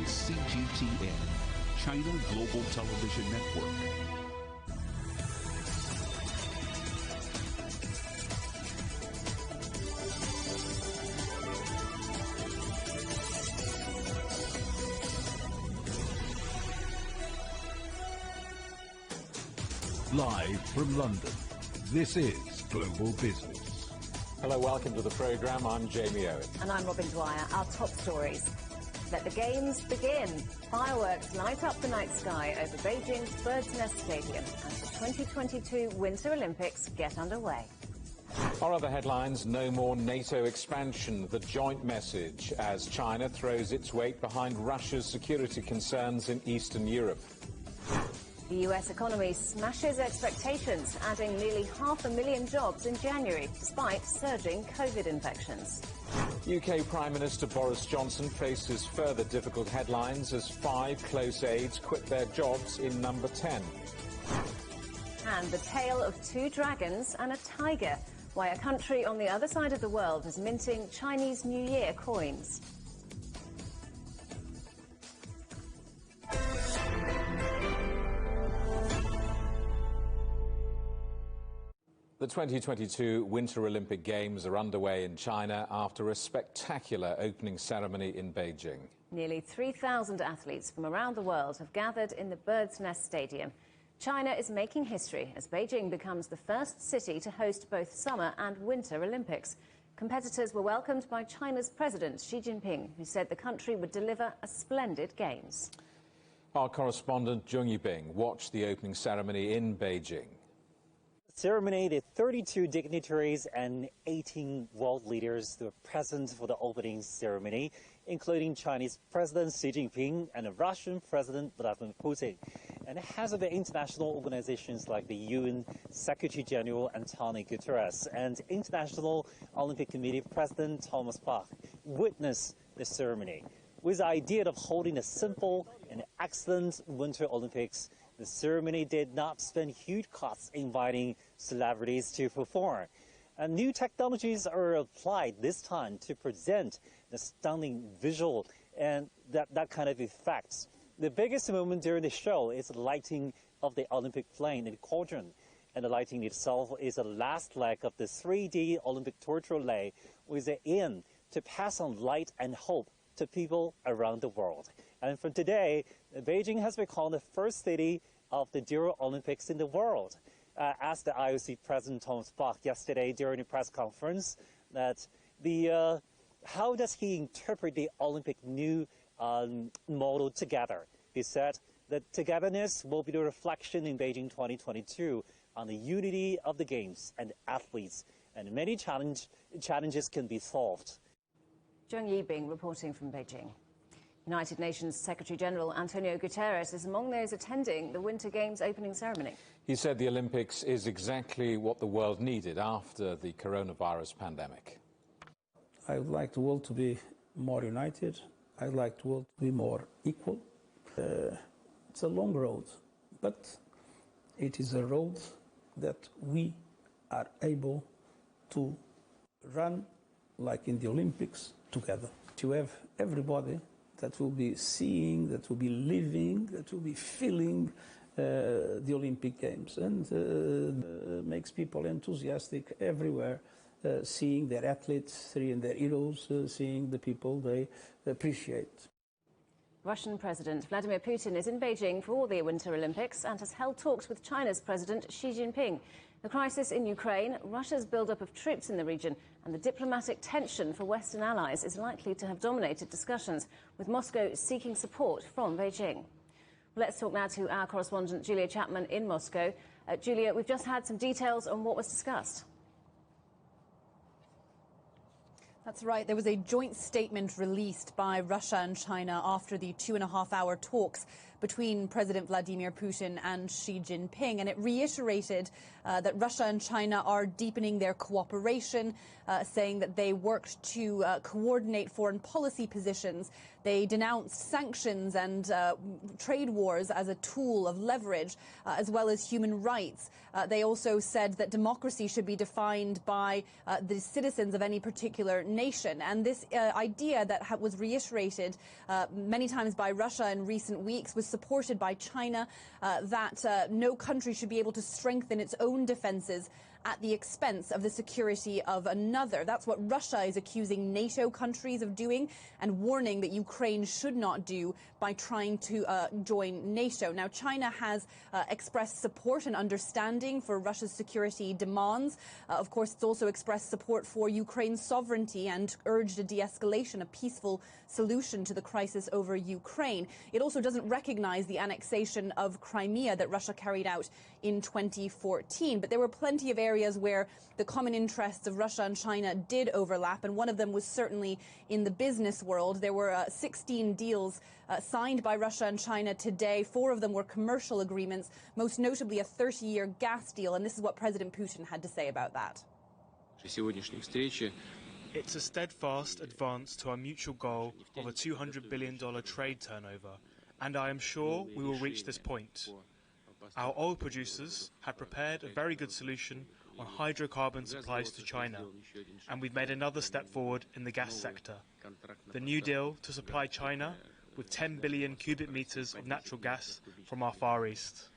is CGTN, China Global Television Network. Live from London, this is Global Business. Hello, welcome to the programme. I'm Jamie Owen. And I'm Robin Dwyer. Our top stories. Let the games begin. Fireworks light up the night sky over Beijing's Bird's Nest Stadium as the 2022 Winter Olympics get underway. Our other headlines: no more NATO expansion, the joint message as China throws its weight behind Russia's security concerns in Eastern Europe. The US economy smashes expectations, adding nearly 500,000 jobs in January, despite surging COVID infections. UK Prime Minister Boris Johnson faces further difficult headlines as 5 close aides quit their jobs in number 10. And the tale of 2 dragons and a tiger, why a country on the other side of the world is minting Chinese New Year coins. The 2022 Winter Olympic Games are underway in China after a spectacular opening ceremony in Beijing. Nearly 3,000 athletes from around the world have gathered in the Bird's Nest Stadium. China is making history as Beijing becomes the first city to host both Summer and Winter Olympics. Competitors were welcomed by China's President Xi Jinping, who said the country would deliver a splendid Games. Our correspondent Zheng Yibing watched the opening ceremony in Beijing. Ceremony, the 32 dignitaries and 18 world leaders were present for the opening ceremony, including Chinese President Xi Jinping and Russian President Vladimir Putin, and heads of the international organizations like the UN Secretary General Antonio Guterres and International Olympic Committee President Thomas Bach witnessed the ceremony. With the idea of holding a simple and excellent Winter Olympics, the ceremony did not spend huge costs inviting celebrities to perform. And new technologies are applied this time to present the stunning visual and that kind of effects. The biggest moment during the show is the lighting of the Olympic plane in the cauldron. And the lighting itself is the last leg of the 3D Olympic torch relay with the aim to pass on light and hope to people around the world. And from today, Beijing has become the first city of the dual Olympics in the world. Asked the IOC President Thomas Bach yesterday during a press conference that how does he interpret the Olympic new model together? He said that togetherness will be the reflection in Beijing 2022 on the unity of the Games and athletes, and many challenges can be solved. Zheng Yibing reporting from Beijing. United Nations Secretary General Antonio Guterres is among those attending the Winter Games opening ceremony. He said the Olympics is exactly what the world needed after the coronavirus pandemic. I would like the world to be more united. I would like the world to be more equal. It's a long road, but it is a road that we are able to run, like in the Olympics, together. To have everybody that will be seeing, that will be living, that will be feeling the Olympic Games, and makes people enthusiastic everywhere, seeing their athletes, seeing their heroes, seeing the people they appreciate. Russian President Vladimir Putin is in Beijing for the Winter Olympics and has held talks with China's President Xi Jinping. The crisis in Ukraine, Russia's build-up of troops in the region, and the diplomatic tension for Western allies is likely to have dominated discussions, with Moscow seeking support from Beijing. Let's talk now to our correspondent Julia Chapman in Moscow. Julia, we've just had some details on what was discussed. That's right. There was a joint statement released by Russia and China after the 2.5-hour talks between President Vladimir Putin and Xi Jinping, and it reiterated that Russia and China are deepening their cooperation, saying that they worked to coordinate foreign policy positions They denounced sanctions and trade wars as a tool of leverage, as well as human rights. They also said that democracy should be defined by the citizens of any particular nation. And this idea that was reiterated many times by Russia in recent weeks was supported by China, that no country should be able to strengthen its own defenses at the expense of the security of another. That's what Russia is accusing NATO countries of doing and warning that Ukraine should not do by trying to join NATO. Now, China has expressed support and understanding for Russia's security demands. Of course, it's also expressed support for Ukraine's sovereignty and urged a de-escalation, a peaceful solution to the crisis over Ukraine. It also doesn't recognize the annexation of Crimea that Russia carried out in 2014. But there were plenty of areas where the common interests of Russia and China did overlap, and one of them was certainly in the business world. There were 16 deals signed by Russia and China today. 4 of them were commercial agreements, most notably a 30-year gas deal, and this is what President Putin had to say about that. It's a steadfast advance to our mutual goal of a $200 billion trade turnover, and I am sure we will reach this point. Our oil producers had prepared a very good solution on hydrocarbon supplies to China, and we've made another step forward in the gas sector. The new deal to supply China with 10 billion cubic meters of natural gas from our Far East.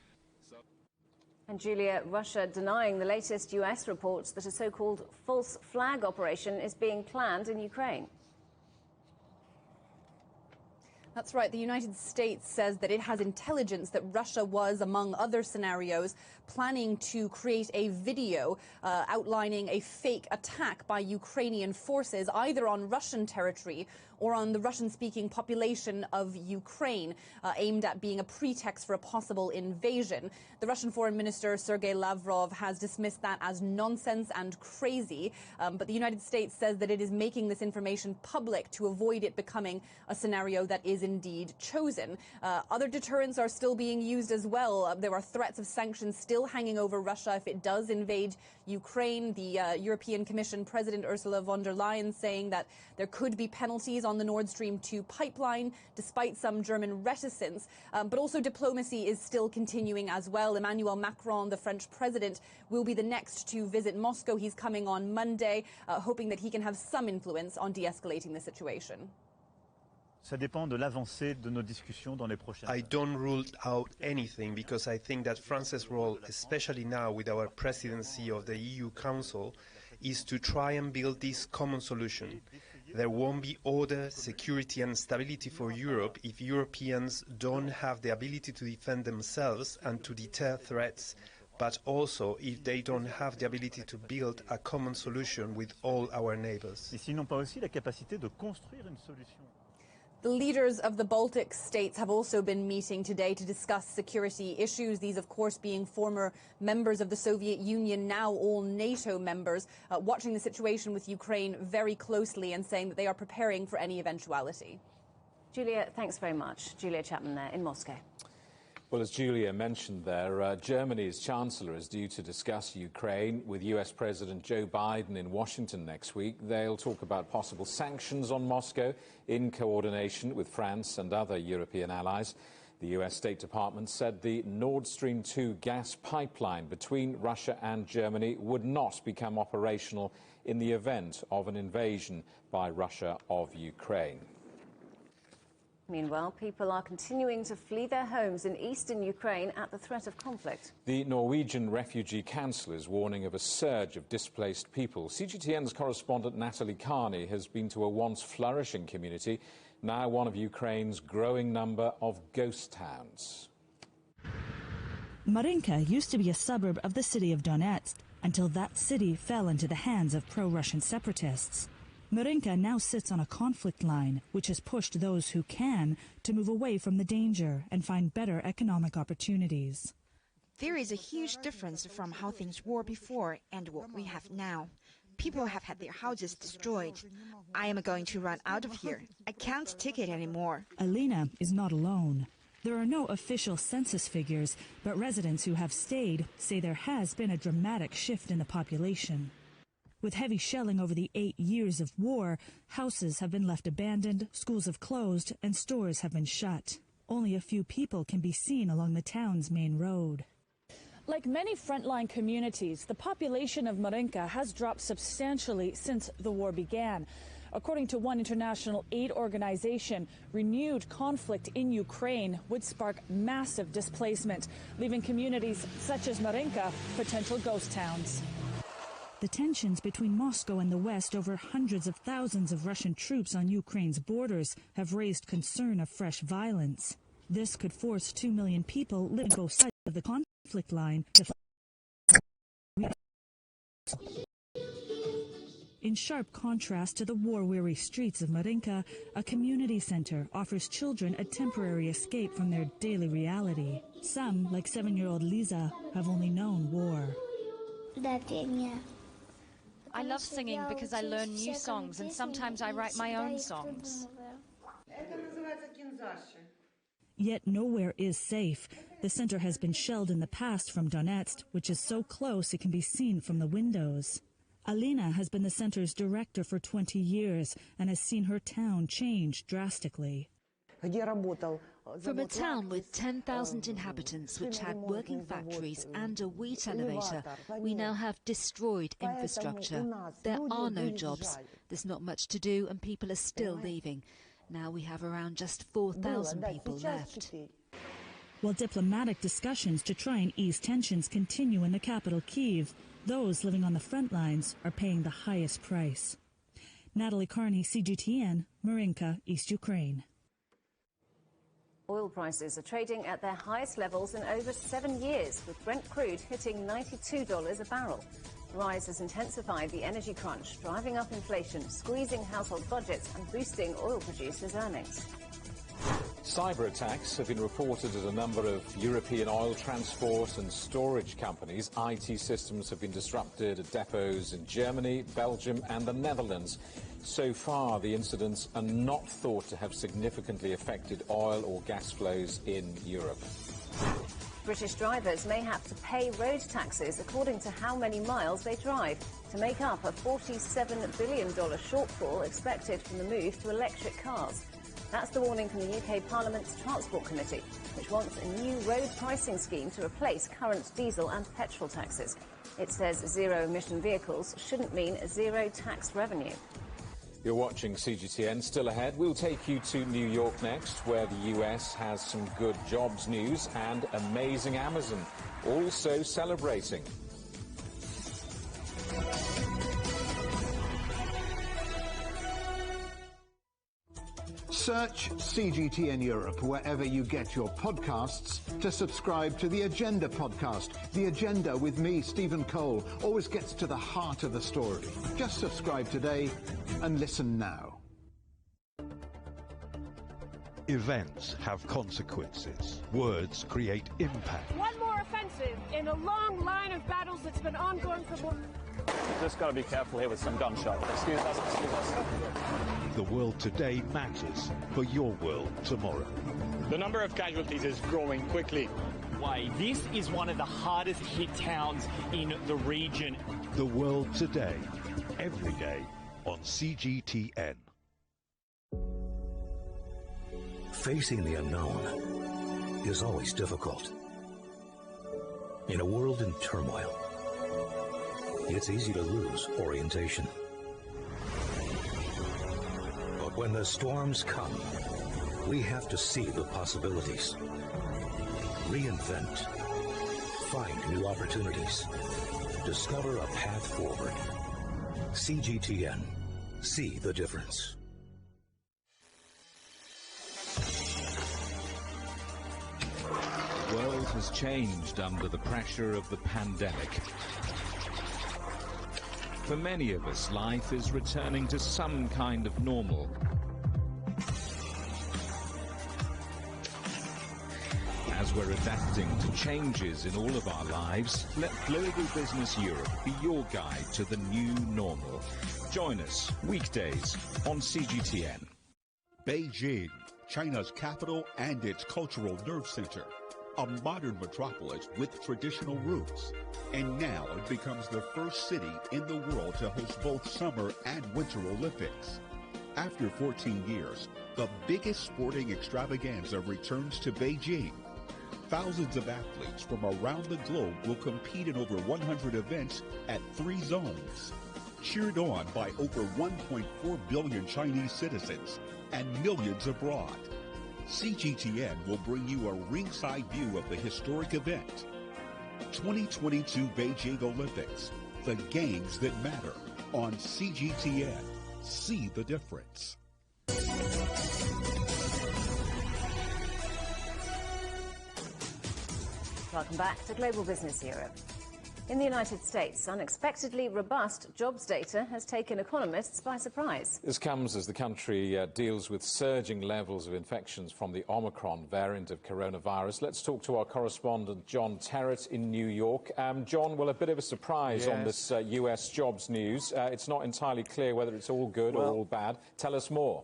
And Julia, Russia denying the latest US reports that a so-called false flag operation is being planned in Ukraine. That's right. The United States says that it has intelligence that Russia was, among other scenarios, planning to create a video outlining a fake attack by Ukrainian forces, either on Russian territory or on the Russian-speaking population of Ukraine, aimed at being a pretext for a possible invasion. The Russian Foreign Minister, Sergei Lavrov, has dismissed that as nonsense and crazy, but the United States says that it is making this information public to avoid it becoming a scenario that is indeed chosen. Other deterrents are still being used as well. There are threats of sanctions still hanging over Russia if it does invade Ukraine. The European Commission President Ursula von der Leyen saying that there could be penalties on the Nord Stream 2 pipeline, despite some German reticence. But also diplomacy is still continuing as well. Emmanuel Macron, the French president, will be the next to visit Moscow. He's coming on Monday, hoping that he can have some influence on de-escalating the situation. Ça dépend de l'avancée de nos discussions dans les prochaines. I don't rule out anything because I think that France's role, especially now with our presidency of the EU Council, is to try and build this common solution. There won't be order, security and stability for Europe if Europeans don't have the ability to defend themselves and to deter threats, but also if they don't have the ability to build a common solution with all our neighbors. Et s'ils n'ont pas aussi la capacité de construire une solution. The leaders of the Baltic states have also been meeting today to discuss security issues. These, of course, being former members of the Soviet Union, now all NATO members, watching the situation with Ukraine very closely and saying that they are preparing for any eventuality. Julia, thanks very much. Julia Chapman there in Moscow. Well, as Julia mentioned there, Germany's Chancellor is due to discuss Ukraine with US President Joe Biden in Washington next week. They'll talk about possible sanctions on Moscow in coordination with France and other European allies. The US State Department said the Nord Stream 2 gas pipeline between Russia and Germany would not become operational in the event of an invasion by Russia of Ukraine. Meanwhile, people are continuing to flee their homes in eastern Ukraine at the threat of conflict. The Norwegian Refugee Council is warning of a surge of displaced people. CGTN's correspondent Natalie Carney has been to a once flourishing community, now one of Ukraine's growing number of ghost towns. Marinka used to be a suburb of the city of Donetsk until that city fell into the hands of pro-Russian separatists. Marinka now sits on a conflict line, which has pushed those who can to move away from the danger and find better economic opportunities. There is a huge difference from how things were before and what we have now. People have had their houses destroyed. I am going to run out of here. I can't take it anymore. Alina is not alone. There are no official census figures, but residents who have stayed say there has been a dramatic shift in the population. With heavy shelling over the 8 years of war, houses have been left abandoned, schools have closed, and stores have been shut. Only a few people can be seen along the town's main road. Like many frontline communities, the population of Marinka has dropped substantially since the war began. According to one international aid organization, renewed conflict in Ukraine would spark massive displacement, leaving communities such as Marinka potential ghost towns. The tensions between Moscow and the West over hundreds of thousands of Russian troops on Ukraine's borders have raised concern of fresh violence. This could force 2 million people living on both sides of the conflict line to flee. In sharp contrast to the war-weary streets of Marinka, a community center offers children a temporary escape from their daily reality. Some, like 7-year-old Liza, have only known war. I love singing because I learn new songs, and sometimes I write my own songs. Yet nowhere is safe. The center has been shelled in the past from Donetsk, which is so close it can be seen from the windows. Alina has been the center's director for 20 years and has seen her town change drastically. From a town with 10,000 inhabitants, which had working factories and a wheat elevator, we now have destroyed infrastructure. There are no jobs. There's not much to do and people are still leaving. Now we have around just 4,000 people left. While diplomatic discussions to try and ease tensions continue in the capital, Kyiv, those living on the front lines are paying the highest price. Natalie Carney, CGTN, Marinka, East Ukraine. Oil prices are trading at their highest levels in over 7 years, with Brent crude hitting $92 a barrel. The rise has intensified the energy crunch, driving up inflation, squeezing household budgets and boosting oil producers' earnings. Cyber attacks have been reported at a number of European oil transport and storage companies. IT systems have been disrupted at depots in Germany, Belgium and the Netherlands. So far, the incidents are not thought to have significantly affected oil or gas flows in Europe. British drivers may have to pay road taxes according to how many miles they drive to make up a $47 billion shortfall expected from the move to electric cars. That's the warning from the UK Parliament's Transport Committee, which wants a new road pricing scheme to replace current diesel and petrol taxes. It says zero-emission vehicles shouldn't mean zero tax revenue. You're watching CGTN. Still ahead, we'll take you to New York next, where the US has some good jobs news and amazing Amazon also celebrating. Search CGTN Europe wherever you get your podcasts to subscribe to The Agenda podcast. The Agenda with me, Stephen Cole, always gets to the heart of the story. Just subscribe today and listen now. Events have consequences. Words create impact. One more offensive in a long line of battles that's been ongoing for more... Just got to be careful here with some gunshots. Excuse us, excuse us. The world today matters for your world tomorrow. The number of casualties is growing quickly. Why, this is one of the hardest hit towns in the region. The world today, every day on CGTN. Facing the unknown is always difficult. In a world in turmoil, it's easy to lose orientation. But when the storms come, we have to see the possibilities, reinvent, find new opportunities, discover a path forward. CGTN. See the difference. The world has changed under the pressure of the pandemic. For many of us, life is returning to some kind of normal. As we're adapting to changes in all of our lives, let Global Business Europe be your guide to the new normal. Join us weekdays on CGTN. Beijing, China's capital and its cultural nerve center. a modern metropolis with traditional roots. And now it becomes the first city in the world to host both Summer and Winter Olympics. After 14 years, the biggest sporting extravaganza returns to Beijing. Thousands of athletes from around the globe will compete in over 100 events at 3 zones. Cheered on by over 1.4 billion Chinese citizens and millions abroad. CGTN will bring you a ringside view of the historic event. 2022 Beijing Olympics, the games that matter on CGTN. See the difference. Welcome back to Global Business Europe. In the United States, unexpectedly robust jobs data has taken economists by surprise. This comes as the country deals with surging levels of infections from the Omicron variant of coronavirus. Let's talk to our correspondent, John Terrett in New York. John, well, a bit of a surprise on this US jobs news. It's not entirely clear whether it's all good or all bad. Tell us more.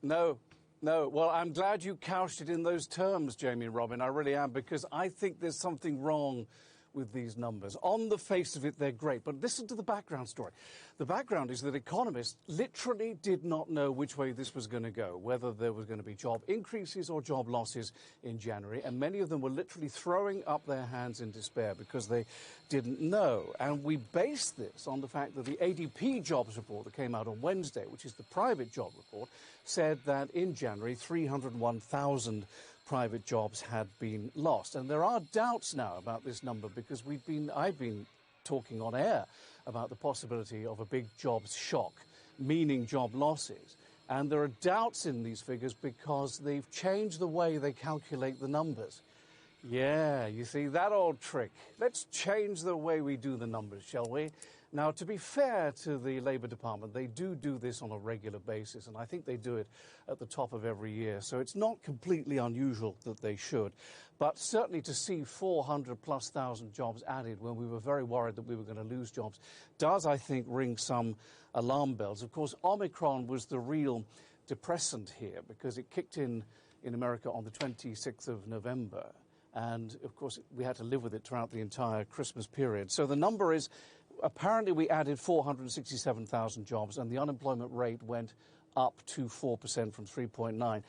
No. Well, I'm glad you couched it in those terms, Jamie and Robin. I really am, because I think there's something wrong with these numbers. On the face of it, they're great. But listen to the background story. The background is that economists literally did not know which way this was going to go, whether there was going to be job increases or job losses in January. And many of them were literally throwing up their hands in despair because they didn't know. And we based this on the fact that the ADP jobs report that came out on Wednesday, which is the private job report, said that in January, 301,000 private jobs had been lost. And there are doubts now about this number because I've been talking on air about the possibility of a big jobs shock, meaning job losses. And there are doubts in these figures because they've changed the way they calculate the numbers. Yeah, you see, that old trick. Let's change the way we do the numbers, shall we? Now, to be fair to the Labour Department, they do this on a regular basis, and I think they do it at the top of every year. So it's not completely unusual that they should. But certainly to see 400+ thousand jobs added when we were very worried that we were going to lose jobs does, I think, ring some alarm bells. Of course, Omicron was the real depressant here because it kicked in America on the 26th of November. And, of course, we had to live with it throughout the entire Christmas period. So the number is, apparently we added 467,000 jobs, and the unemployment rate went up to 4% from 3.9.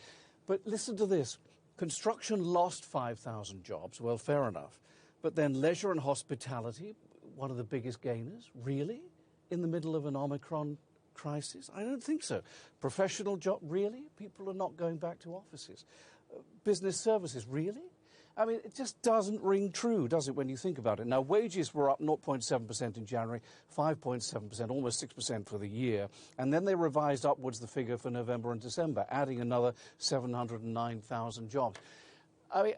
But listen to this. Construction lost 5,000 jobs. Well, fair enough. But then leisure and hospitality, one of the biggest gainers, really? In the middle of an Omicron crisis? I don't think so. Professional job, really? People are not going back to offices. Business services, really? I mean, it just doesn't ring true, does it, when you think about it? Now, wages were up 0.7% in January, 5.7%, almost 6% for the year. And then they revised upwards the figure for November and December, adding another 709,000 jobs. I mean,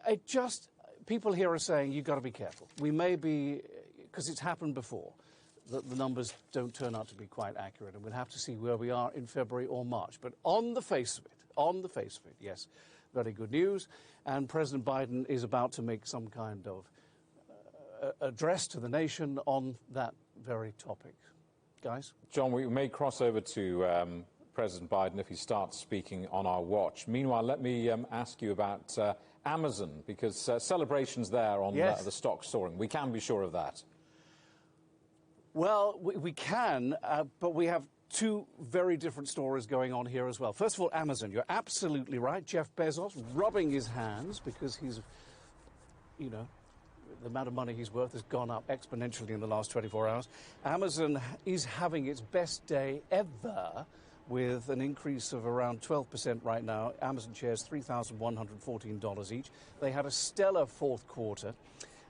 people here are saying you've got to be careful. We may be, because it's happened before, that the numbers don't turn out to be quite accurate. And we'll have to see where we are in February or March. But on the face of it, yes, very good news. And President Biden is about to make some kind of address to the nation on that very topic. Guys? John, we may cross over to President Biden if he starts speaking on our watch. Meanwhile, let me ask you about Amazon, because celebrations there on the stock soaring. We can be sure of that. Well, we can, but we have two very different stories going on here as well. First of all, Amazon. You're absolutely right. Jeff Bezos rubbing his hands because he's, the amount of money he's worth has gone up exponentially in the last 24 hours. Amazon is having its best day ever with an increase of around 12% right now. Amazon shares $3,114 each. They had a stellar fourth quarter.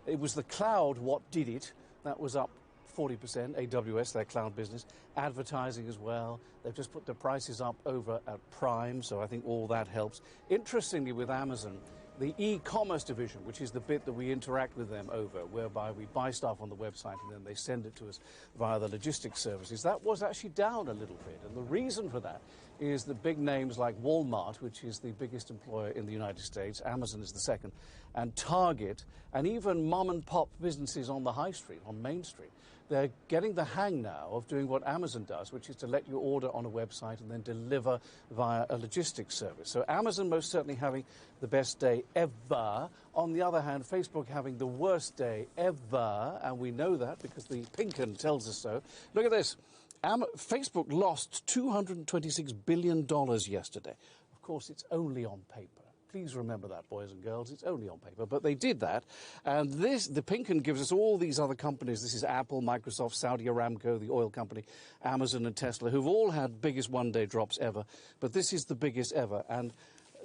It was the cloud what did it. That was up 40%, AWS, their cloud business, advertising as well. They've just put the prices up over at Prime, so I think all that helps. Interestingly, with Amazon, the e-commerce division, which is the bit that we interact with them over, whereby we buy stuff on the website and then they send it to us via the logistics services, that was actually down a little bit. And the reason for that is that big names like Walmart, which is the biggest employer in the United States, Amazon is the second, and Target, and even mom-and-pop businesses on the high street, on Main Street, they're getting the hang now of doing what Amazon does, which is to let you order on a website and then deliver via a logistics service. So Amazon most certainly having the best day ever. On the other hand, Facebook having the worst day ever, and we know that because the Pinken tells us so. Look at this. Facebook lost $226 billion yesterday. Of course, it's only on paper. Please remember that, boys and girls. It's only on paper. But they did that. And the Pinken gives us all these other companies. This is Apple, Microsoft, Saudi Aramco, the oil company, Amazon and Tesla, who've all had biggest one-day drops ever. But this is the biggest ever. And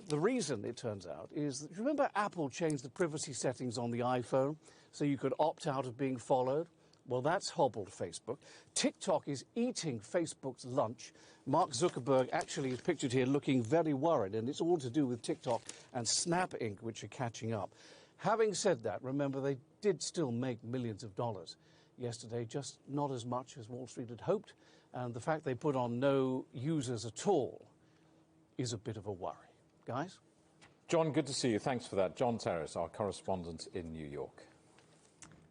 the reason, it turns out, is that, remember Apple changed the privacy settings on the iPhone so you could opt out of being followed? Well, that's hobbled Facebook. TikTok is eating Facebook's lunch. Mark Zuckerberg actually is pictured here looking very worried, and it's all to do with TikTok and Snap Inc., which are catching up. Having said that, remember, they did still make millions of dollars yesterday, just not as much as Wall Street had hoped, and the fact they put on no users at all is a bit of a worry. Guys? John, good to see you. Thanks for that. John Terrace, our correspondent in New York.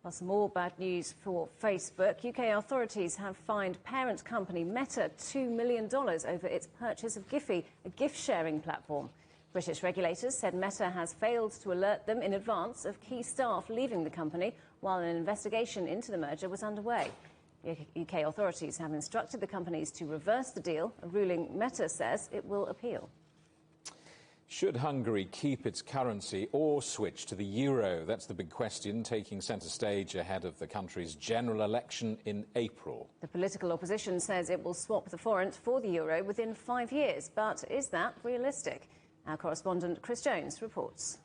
Well, some more bad news for Facebook. UK authorities have fined parent company Meta $2 million over its purchase of Giphy, a gift-sharing platform. British regulators said Meta has failed to alert them in advance of key staff leaving the company while an investigation into the merger was underway. UK authorities have instructed the companies to reverse the deal, a ruling Meta says it will appeal. Should Hungary keep its currency or switch to the euro? That's the big question, taking centre stage ahead of the country's general election in April. The political opposition says it will swap the forint for the euro within 5 years. But is that realistic? Our correspondent Chris Jones reports.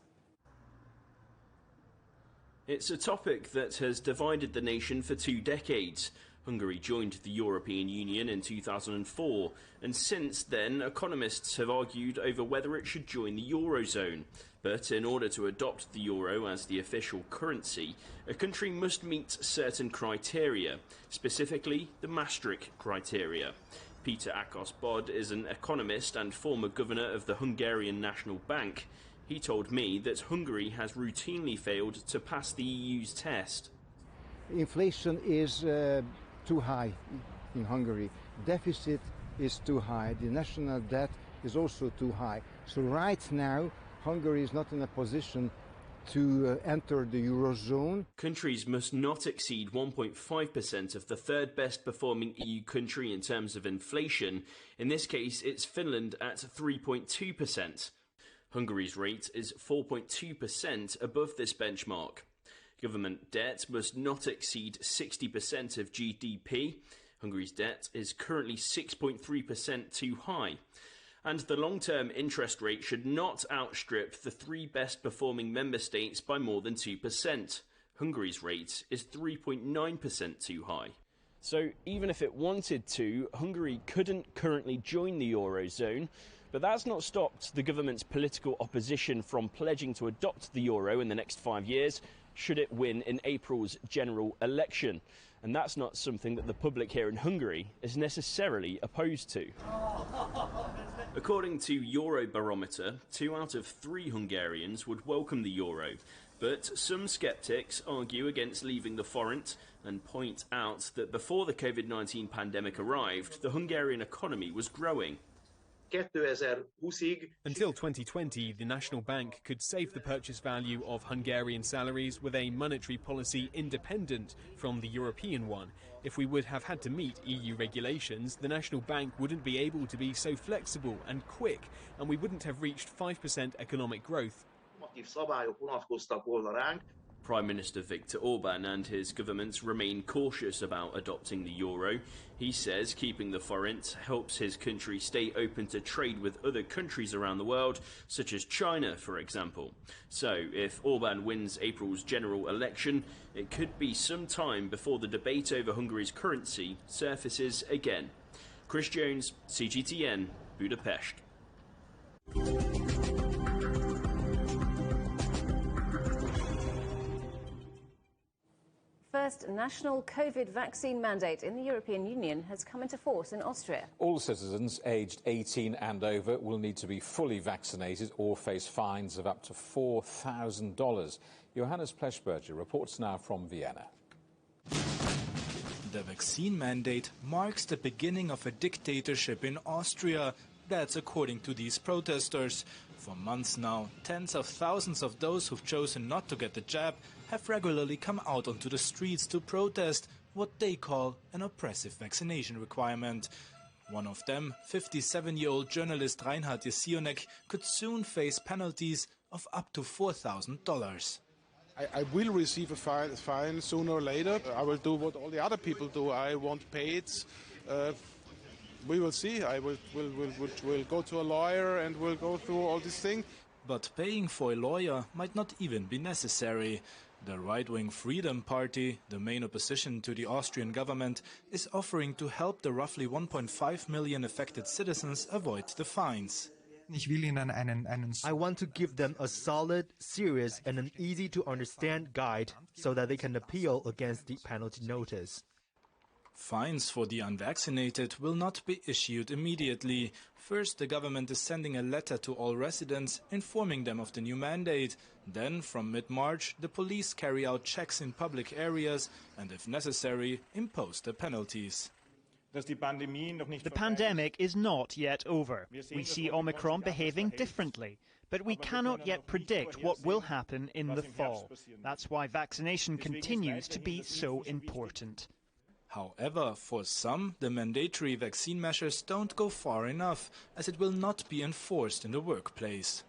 It's a topic that has divided the nation for 2 decades. Hungary joined the European Union in 2004, and since then economists have argued over whether it should join the Eurozone. But in order to adopt the euro as the official currency, a country must meet certain criteria, specifically the Maastricht criteria. Peter Akos-Bod is an economist and former governor of the Hungarian National Bank. He told me that Hungary has routinely failed to pass the EU's test. Inflation is too high in Hungary. Deficit is too high. The national debt is also too high. So right now, Hungary is not in a position to enter the Eurozone. Countries must not exceed 1.5% of the third best performing EU country in terms of inflation. In this case, it's Finland at 3.2%. Hungary's rate is 4.2% above this benchmark. Government debt must not exceed 60% of GDP. Hungary's debt is currently 6.3% too high. And the long-term interest rate should not outstrip the 3 best performing member states by more than 2%. Hungary's rate is 3.9% too high. So even if it wanted to, Hungary couldn't currently join the Eurozone. But that's not stopped the government's political opposition from pledging to adopt the euro in the next 5 years, should it win in April's general election. And that's not something that the public here in Hungary is necessarily opposed to. According to Eurobarometer, 2 out of 3 Hungarians would welcome the euro. But some sceptics argue against leaving the forint and point out that before the COVID-19 pandemic arrived, the Hungarian economy was growing. Until 2020, the National Bank could save the purchase value of Hungarian salaries with a monetary policy independent from the European one. If we would have had to meet EU regulations, the National Bank wouldn't be able to be so flexible and quick, and we wouldn't have reached 5% economic growth. Prime Minister Viktor Orban and his government remain cautious about adopting the euro. He says keeping the forint helps his country stay open to trade with other countries around the world, such as China, for example. So, if Orban wins April's general election, it could be some time before the debate over Hungary's currency surfaces again. Chris Jones, CGTN, Budapest. first national COVID vaccine mandate in the European Union has come into force in Austria. All citizens aged 18 and over will need to be fully vaccinated or face fines of up to $4,000. Johannes Pleschberger reports now from Vienna. The vaccine mandate marks the beginning of a dictatorship in Austria. That's according to these protesters. For months now, tens of thousands of those who've chosen not to get the jab have regularly come out onto the streets to protest what they call an oppressive vaccination requirement. One of them, 57-year-old journalist Reinhard Jesionek, could soon face penalties of up to $4,000. I will receive a fine sooner or later. I will do what all the other people do. I won't pay it. We will see. I will go to a lawyer and we'll go through all this thing. But paying for a lawyer might not even be necessary. The right-wing Freedom Party, the main opposition to the Austrian government, is offering to help the roughly 1.5 million affected citizens avoid the fines. I want to give them a solid, serious and an easy-to-understand guide so that they can appeal against the penalty notice. Fines for the unvaccinated will not be issued immediately. First, the government is sending a letter to all residents informing them of the new mandate. Then, from mid-March, the police carry out checks in public areas and, if necessary, impose the penalties. The pandemic is not yet over. We see Omicron behaving differently, but we cannot yet predict what will happen in the fall. That's why vaccination continues to be so important. However, for some, the mandatory vaccine measures don't go far enough, as it will not be enforced in the workplace.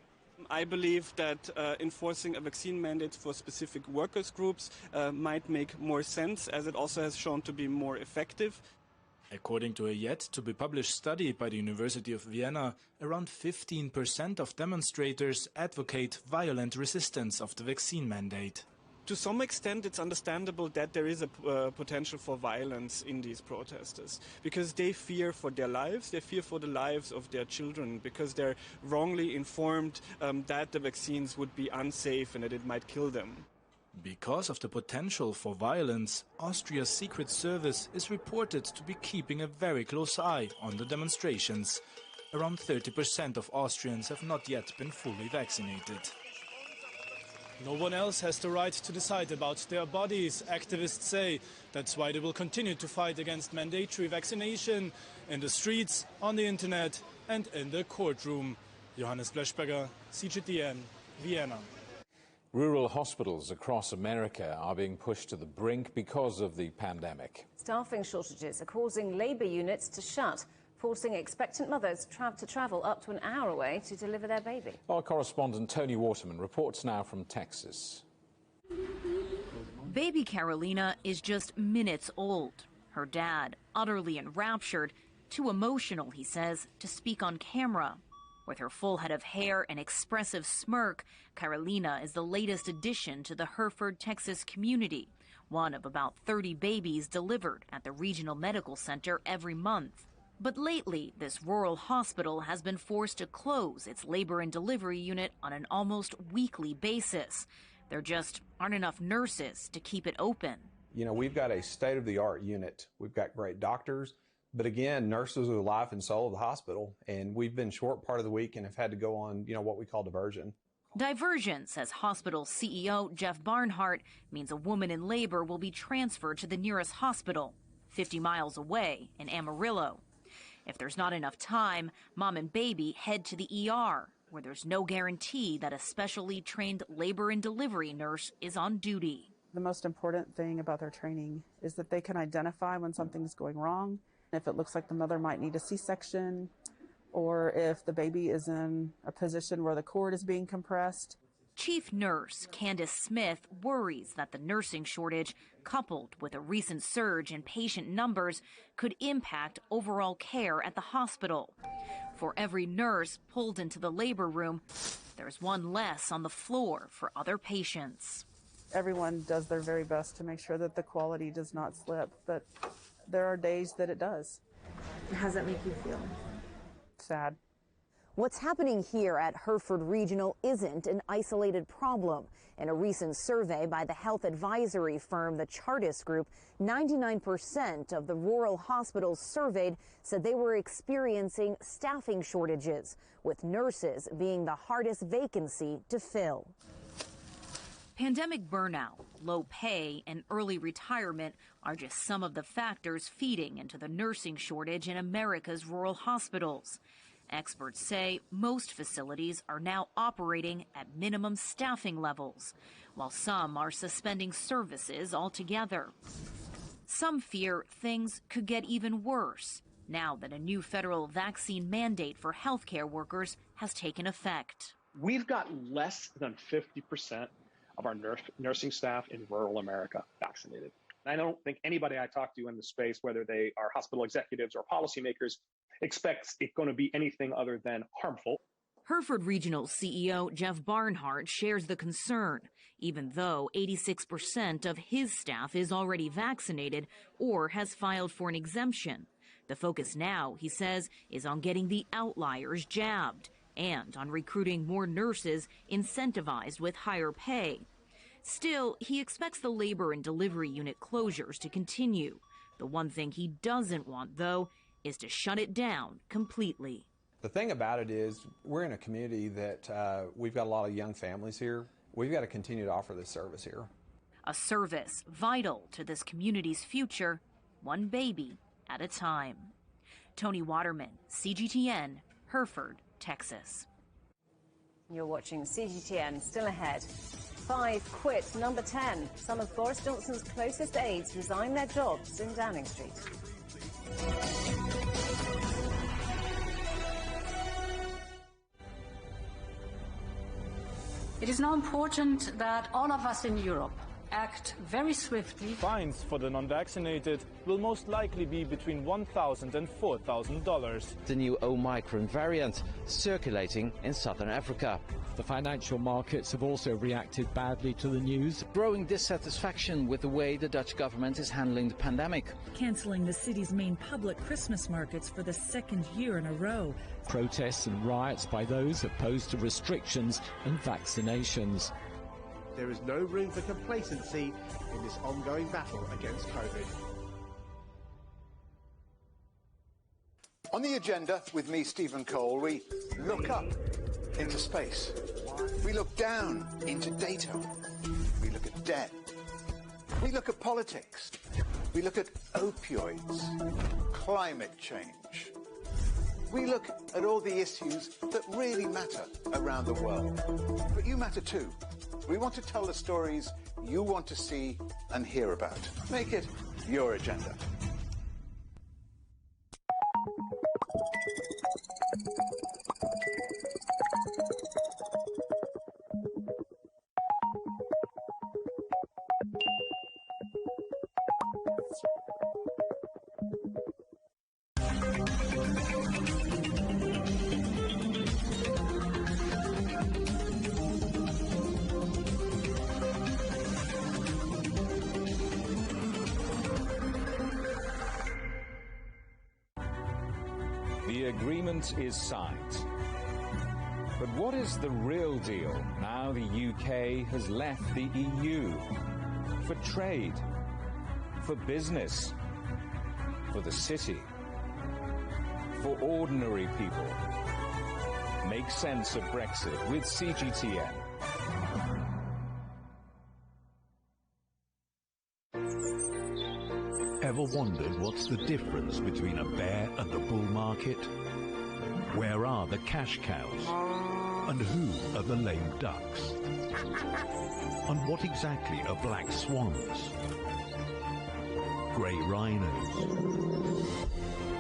I believe that enforcing a vaccine mandate for specific workers' groups might make more sense, as it also has shown to be more effective. According to a yet-to-be-published study by the University of Vienna, around 15% of demonstrators advocate violent resistance of the vaccine mandate. To some extent, it's understandable that there is a potential for violence in these protesters, because they fear for their lives, they fear for the lives of their children, because they're wrongly informed that the vaccines would be unsafe and that it might kill them. Because of the potential for violence, Austria's Secret Service is reported to be keeping a very close eye on the demonstrations. Around 30% of Austrians have not yet been fully vaccinated. No one else has the right to decide about their bodies, activists say. That's why they will continue to fight against mandatory vaccination in the streets, on the internet and in the courtroom. Johannes Pleschberger, CGTN, Vienna. Rural hospitals across America are being pushed to the brink because of the pandemic. Staffing shortages are causing labour units to shut, forcing expectant mothers to travel up to an hour away to deliver their baby. Our correspondent Tony Waterman reports now from Texas. Baby Carolina is just minutes old. Her dad, utterly enraptured, too emotional, he says, to speak on camera. With her full head of hair and expressive smirk, Carolina is the latest addition to the Hereford, Texas community, one of about 30 babies delivered at the regional medical center every month. But lately, this rural hospital has been forced to close its labor and delivery unit on an almost weekly basis. There just aren't enough nurses to keep it open. You know, we've got a state-of-the-art unit. We've got great doctors. But again, nurses are the life and soul of the hospital. And we've been short part of the week and have had to go on, what we call diversion. Diversion, says hospital CEO Jeff Barnhart, means a woman in labor will be transferred to the nearest hospital, 50 miles away in Amarillo. If there's not enough time, mom and baby head to the ER, where there's no guarantee that a specially trained labor and delivery nurse is on duty. The most important thing about their training is that they can identify when something's going wrong, if it looks like the mother might need a C-section, or if the baby is in a position where the cord is being compressed. Chief Nurse Candace Smith worries that the nursing shortage, coupled with a recent surge in patient numbers, could impact overall care at the hospital. For every nurse pulled into the labor room, there's one less on the floor for other patients. Everyone does their very best to make sure that the quality does not slip, but there are days that it does. How does that make you feel? Sad. What's happening here at Hereford Regional isn't an isolated problem. In a recent survey by the health advisory firm the Chartist Group, 99% of the rural hospitals surveyed said they were experiencing staffing shortages, with nurses being the hardest vacancy to fill. Pandemic burnout, low pay, and early retirement are just some of the factors feeding into the nursing shortage in America's rural hospitals. Experts say most facilities are now operating at minimum staffing levels, while some are suspending services altogether. Some fear things could get even worse now that a new federal vaccine mandate for healthcare workers has taken effect. We've got less than 50% of our nursing staff in rural America vaccinated. I don't think anybody I talk to in the space, whether they are hospital executives or policymakers, expects it going to be anything other than harmful. Hereford Regional CEO Jeff Barnhart shares the concern, even though 86% of his staff is already vaccinated or has filed for an exemption. The focus now, he says, is on getting the outliers jabbed and on recruiting more nurses incentivized with higher pay. Still, he expects the labor and delivery unit closures to continue. The one thing he doesn't want, though, is to shut it down completely. The thing about it is we're in a community that we've got a lot of young families here. We've got to continue to offer this service here. A service vital to this community's future, one baby at a time. Tony Waterman, CGTN, Hereford, Texas. You're watching CGTN, still ahead. 5 quit. Number 10. Some of Boris Johnson's closest aides resign their jobs in Downing Street. It is now important that all of us in Europe act very swiftly. Fines for the non-vaccinated will most likely be between $1,000 and $4,000. The new Omicron variant circulating in southern Africa. The financial markets have also reacted badly to the news. Growing dissatisfaction with the way the Dutch government is handling the pandemic. Cancelling the city's main public Christmas markets for the second year in a row. Protests and riots by those opposed to restrictions and vaccinations. There is no room for complacency in this ongoing battle against COVID. On the agenda with me, Stephen Cole, we look up into space. We look down into data. We look at debt. We look at politics. We look at opioids, climate change. We look at all the issues that really matter around the world. But you matter too. We want to tell the stories you want to see and hear about. Make it your agenda. The agreement is signed. But what is the real deal now the UK has left the EU? For trade, for business, for the city, for ordinary people. Make sense of Brexit with CGTN. Ever wondered what's the difference between a bear and the bull market? Where are the cash cows? And who are the lame ducks? And what exactly are black swans? Grey rhinos?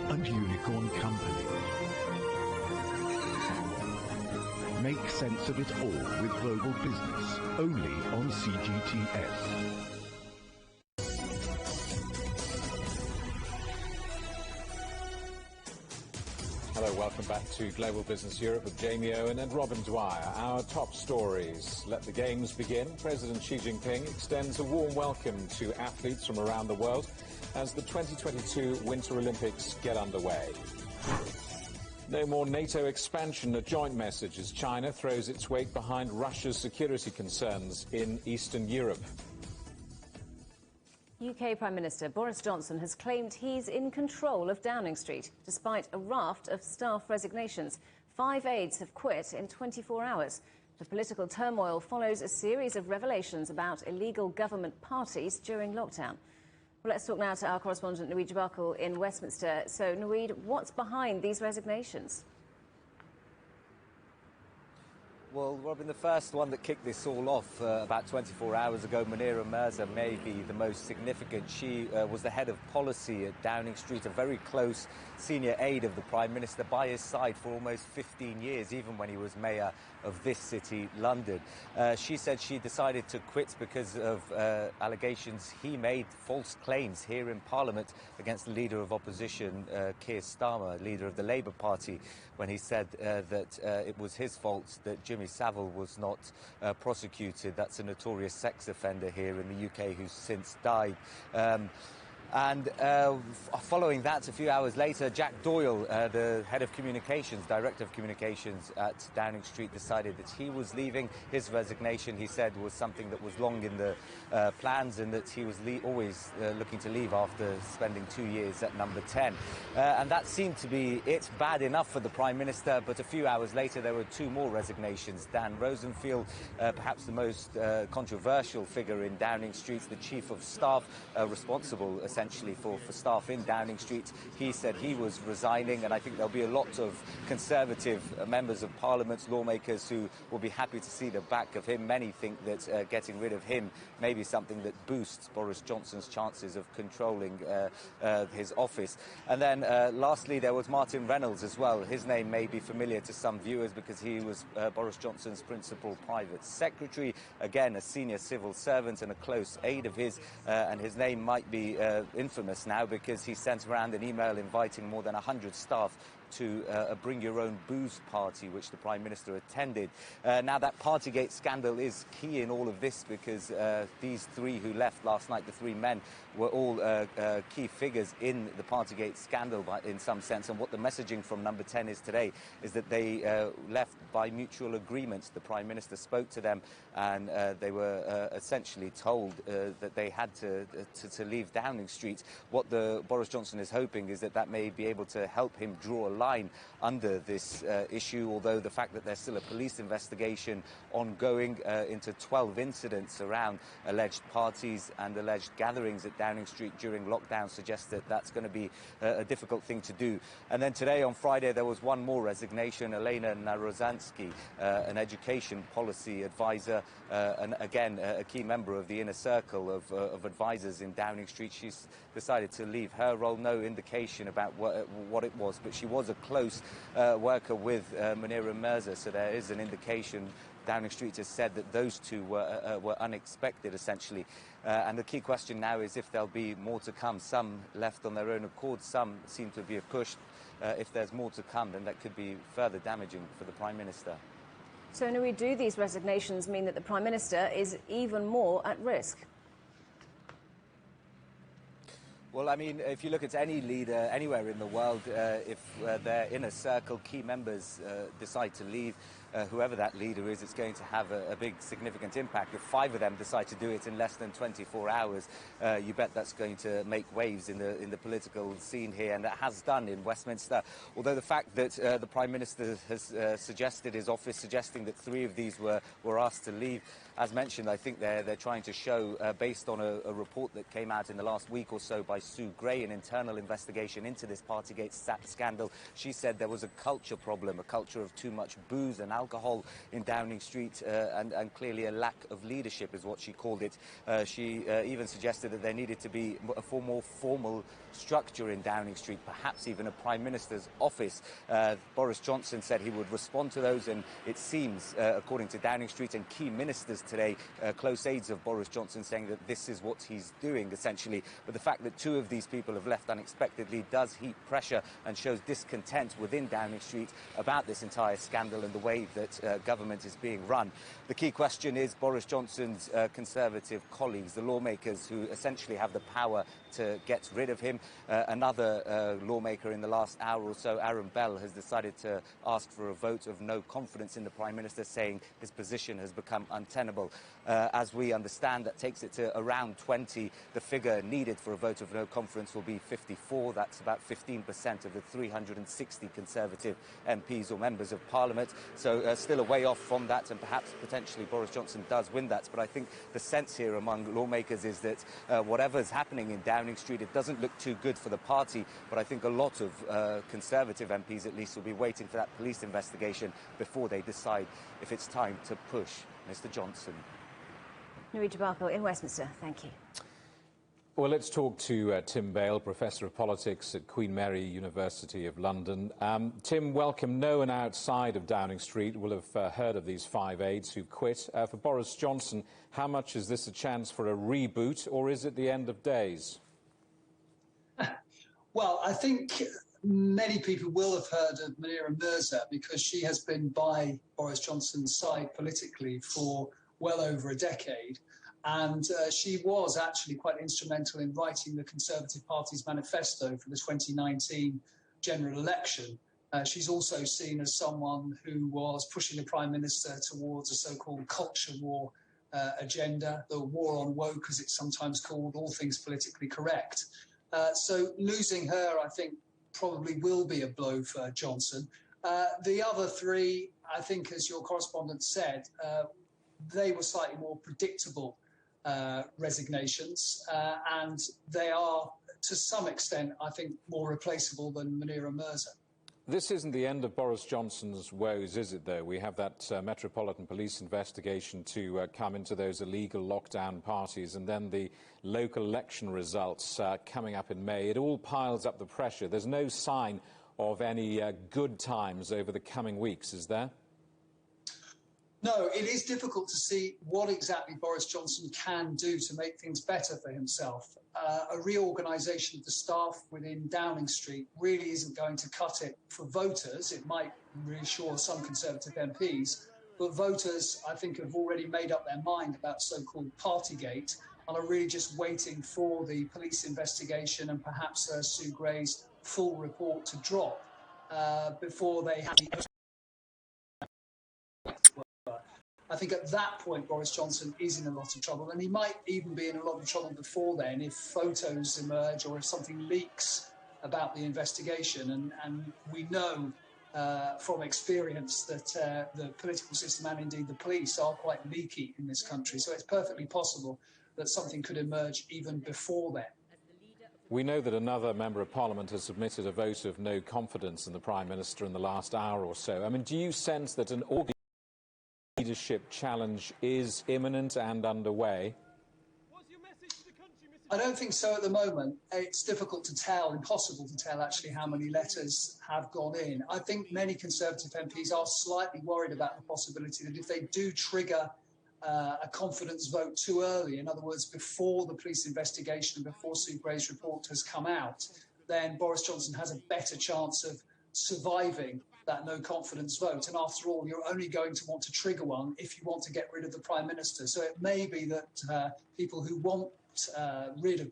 And unicorn company? Make sense of it all with Global Business, only on CGTN. Hello, welcome back to Global Business Europe with Jamie Owen and Robin Dwyer. Our top stories. Let the games begin. President Xi Jinping extends a warm welcome to athletes from around the world as the 2022 Winter Olympics get underway. No more NATO expansion, a joint message as China throws its weight behind Russia's security concerns in Eastern Europe. UK Prime Minister Boris Johnson has claimed he's in control of Downing Street, despite a raft of staff resignations. 5 aides have quit in 24 hours. The political turmoil follows a series of revelations about illegal government parties during lockdown. Well, let's talk now to our correspondent, Nuid Jabakal in Westminster. So, Nuid, what's behind these resignations? Well, Robin, the first one that kicked this all off about 24 hours ago, Munira Mirza, may be the most significant. She was the head of policy at Downing Street, a very close senior aide of the Prime Minister, by his side for almost 15 years, even when he was mayor of this city, London. She said she decided to quit because of allegations he made, false claims here in Parliament against the leader of opposition, Keir Starmer, leader of the Labour Party, when he said that it was his fault that Jimmy Savile was not prosecuted. That's a notorious sex offender here in the UK who's since died. And following that, a few hours later, Jack Doyle, the head of communications, director of communications at Downing Street, decided that he was leaving. His resignation, he said, was something that was long in the plans, and that he was always looking to leave after spending 2 years at number 10. And that seemed to be it, bad enough for the Prime Minister, but a few hours later there were 2 more resignations. Dan Rosenfield, perhaps the most controversial figure in Downing Street, the Chief of Staff, responsible essentially for staff in Downing Street. He said he was resigning, and I think there'll be a lot of Conservative members of Parliament, lawmakers, who will be happy to see the back of him. Many think that getting rid of him may be something that boosts Boris Johnson's chances of controlling his office. And then lastly, there was Martin Reynolds as well. His name may be familiar to some viewers because he was Boris Johnson's principal private secretary, again a senior civil servant and a close aide of his, and his name might be infamous now because he sent around an email inviting more than 100 staff to a Bring Your Own Booze party, which the Prime Minister attended. Now, that Partygate scandal is key in all of this because these 3 who left last night, the 3 men, were all key figures in the Partygate scandal in some sense. And what the messaging from number 10 is today is that they left by mutual agreement. The Prime Minister spoke to them and they were essentially told that they had to leave Downing Street. What Boris Johnson is hoping is that may be able to help him draw a line under this issue, although the fact that there's still a police investigation ongoing into 12 incidents around alleged parties and alleged gatherings at Downing Street during lockdown suggests that that's going to be a difficult thing to do. And then today, on Friday, there was one more resignation. Elena Narozansky, an education policy advisor, and again a key member of the inner circle of advisors in Downing Street. She's decided to leave her role. No indication about what it was, but she was a close worker with Munira Mirza, so there is an indication. Downing Street has said that those 2 were unexpected, essentially. And the key question now is if there'll be more to come. Some left on their own accord, some seem to be pushed. If there's more to come, then that could be further damaging for the Prime Minister. So, Nui, do these resignations mean that the Prime Minister is even more at risk? Well, I mean, if you look at any leader anywhere in the world, if their inner circle, key members decide to leave, whoever that leader is, it's going to have a big, significant impact. If 5 of them decide to do it in less than 24 hours, you bet that's going to make waves in the political scene here, and that has done in Westminster. Although the fact that the Prime Minister has suggested his office, suggesting that 3 of these were asked to leave, as mentioned, I think they're trying to show, based on a report that came out in the last week or so by Sue Gray, an internal investigation into this Partygate scandal. She said there was a culture problem, a culture of too much booze and alcohol in Downing Street, and clearly a lack of leadership is what she called it. She even suggested that there needed to be a more formal structure in Downing Street, perhaps even a Prime Minister's office. Boris Johnson said he would respond to those, and it seems, according to Downing Street and key ministers today, close aides of Boris Johnson, saying that this is what he's doing, essentially. But the fact that 2 of these people have left unexpectedly does heap pressure and shows discontent within Downing Street about this entire scandal and the way that government is being run. The key question is Boris Johnson's Conservative colleagues, the lawmakers who essentially have the power to get rid of him. Another lawmaker in the last hour or so, Aaron Bell, has decided to ask for a vote of no confidence in the Prime Minister, saying his position has become untenable. As we understand, that takes it to around 20. The figure needed for a vote of no confidence will be 54. That's about 15% of the 360 Conservative MPs or members of Parliament. So still a way off from that, and perhaps potentially Boris Johnson does win that. But I think the sense here among lawmakers is that whatever's happening in Downing Street, it doesn't look too good for the party. But I think a lot of Conservative MPs, at least, will be waiting for that police investigation before they decide if it's time to push Mr. Johnson. Nurija Barkal in Westminster, thank you. Well, let's talk to Tim Bale, Professor of Politics at Queen Mary University of London. Tim, welcome. No one outside of Downing Street will have heard of these 5 aides who quit. For Boris Johnson, how much is this a chance for a reboot, or is it the end of days? Well, I think many people will have heard of Munira Mirza because she has been by Boris Johnson's side politically for well over a decade. And she was actually quite instrumental in writing the Conservative Party's manifesto for the 2019 general election. She's also seen as someone who was pushing the Prime Minister towards a so-called culture war agenda, the war on woke, as it's sometimes called, all things politically correct. So losing her, I think, probably will be a blow for Johnson. The other 3, I think, as your correspondent said, they were slightly more predictable resignations, and they are, to some extent, I think, more replaceable than Munira Mirza. This isn't the end of Boris Johnson's woes, is it, though? We have that Metropolitan Police investigation to come into those illegal lockdown parties, and then the local election results coming up in May. It all piles up the pressure. There's no sign of any good times over the coming weeks, is there? No, it is difficult to see what exactly Boris Johnson can do to make things better for himself. A reorganisation of the staff within Downing Street really isn't going to cut it for voters. It might reassure some Conservative MPs, but voters, I think, have already made up their mind about so-called Partygate and are really just waiting for the police investigation and perhaps Sue Gray's full report to drop before they have the... I think at that point, Boris Johnson is in a lot of trouble, and he might even be in a lot of trouble before then if photos emerge or if something leaks about the investigation. And we know from experience that the political system and indeed the police are quite leaky in this country. So it's perfectly possible that something could emerge even before then. We know that another Member of Parliament has submitted a vote of no confidence in the Prime Minister in the last hour or so. I mean, do you sense that an leadership challenge is imminent and underway? I don't think so at the moment. It's difficult to tell, impossible to tell actually how many letters have gone in. I think many Conservative MPs are slightly worried about the possibility that if they do trigger a confidence vote too early, in other words, before the police investigation, before Sue Gray's report has come out, then Boris Johnson has a better chance of surviving that no confidence vote. And after all, you're only going to want to trigger one if you want to get rid of the Prime Minister. So it may be that people who want rid of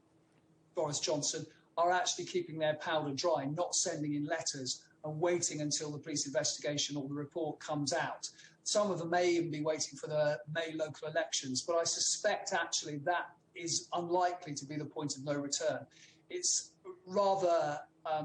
Boris Johnson are actually keeping their powder dry, not sending in letters and waiting until the police investigation or the report comes out. Some of them may even be waiting for the May local elections, but I suspect actually that is unlikely to be the point of no return. It's rather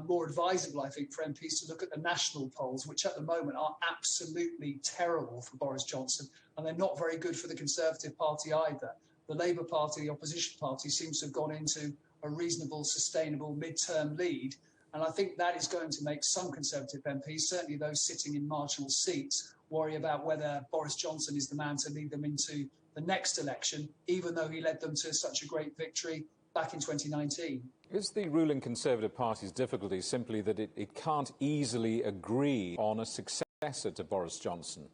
more advisable, I think, for MPs to look at the national polls, which at the moment are absolutely terrible for Boris Johnson, and they're not very good for the Conservative Party either. The Labour Party, the opposition party, seems to have gone into a reasonable, sustainable mid-term lead, and I think that is going to make some Conservative MPs, certainly those sitting in marginal seats, worry about whether Boris Johnson is the man to lead them into the next election, even though he led them to such a great victory back in 2019. Is the ruling Conservative Party's difficulty simply that it can't easily agree on a successor to Boris Johnson?